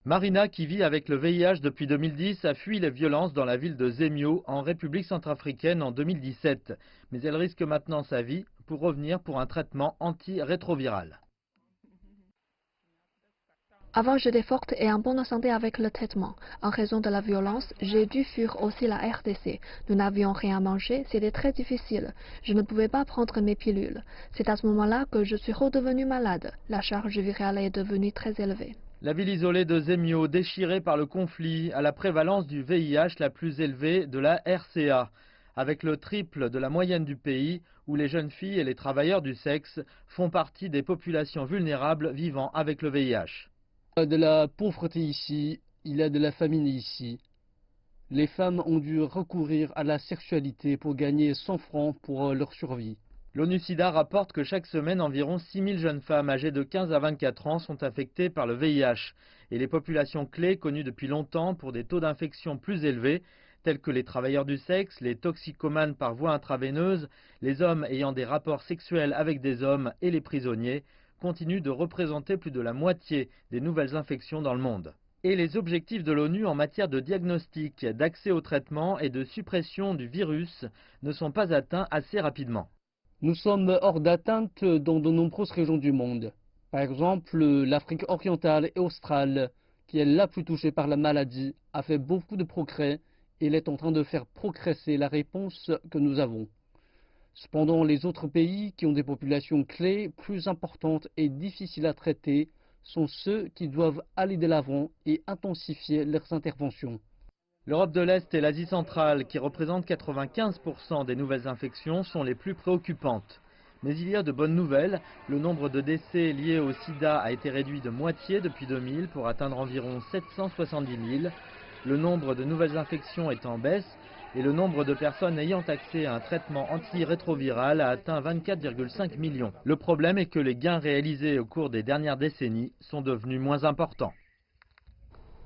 Marina, qui vit avec le VIH depuis 2010, a fui les violences dans la ville de Zemio, en République centrafricaine, en 2017. Mais elle risque maintenant sa vie pour revenir pour un traitement antirétroviral. Avant, j'étais forte et en bonne santé avec le traitement. En raison de la violence, j'ai dû fuir aussi la RDC. Nous n'avions rien à manger, c'était très difficile. Je ne pouvais pas prendre mes pilules. C'est à ce moment-là que je suis redevenue malade. La charge virale est devenue très élevée. La ville isolée de Zemio, déchirée par le conflit, a la prévalence du VIH la plus élevée de la RCA, avec le triple de la moyenne du pays, où les jeunes filles et les travailleurs du sexe font partie des populations vulnérables vivant avec le VIH. Il y a de la pauvreté ici, il y a de la famine ici. Les femmes ont dû recourir à la sexualité pour gagner 100 francs pour leur survie. L'ONU-SIDA rapporte que chaque semaine, environ 6000 jeunes femmes âgées de 15 à 24 ans sont affectées par le VIH. Et les populations clés connues depuis longtemps pour des taux d'infection plus élevés, tels que les travailleurs du sexe, les toxicomanes par voie intraveineuse, les hommes ayant des rapports sexuels avec des hommes et les prisonniers, continuent de représenter plus de la moitié des nouvelles infections dans le monde. Et les objectifs de l'ONU en matière de diagnostic, d'accès au traitement et de suppression du virus ne sont pas atteints assez rapidement. Nous sommes hors d'atteinte dans de nombreuses régions du monde. Par exemple, l'Afrique orientale et australe, qui est la plus touchée par la maladie, a fait beaucoup de progrès et elle est en train de faire progresser la réponse que nous avons. Cependant, les autres pays qui ont des populations clés plus importantes et difficiles à traiter sont ceux qui doivent aller de l'avant et intensifier leurs interventions. L'Europe de l'Est et l'Asie centrale, qui représentent 95% des nouvelles infections, sont les plus préoccupantes. Mais il y a de bonnes nouvelles. Le nombre de décès liés au sida a été réduit de moitié depuis 2000 pour atteindre environ 770 000. Le nombre de nouvelles infections est en baisse et le nombre de personnes ayant accès à un traitement antirétroviral a atteint 24,5 millions. Le problème est que les gains réalisés au cours des dernières décennies sont devenus moins importants.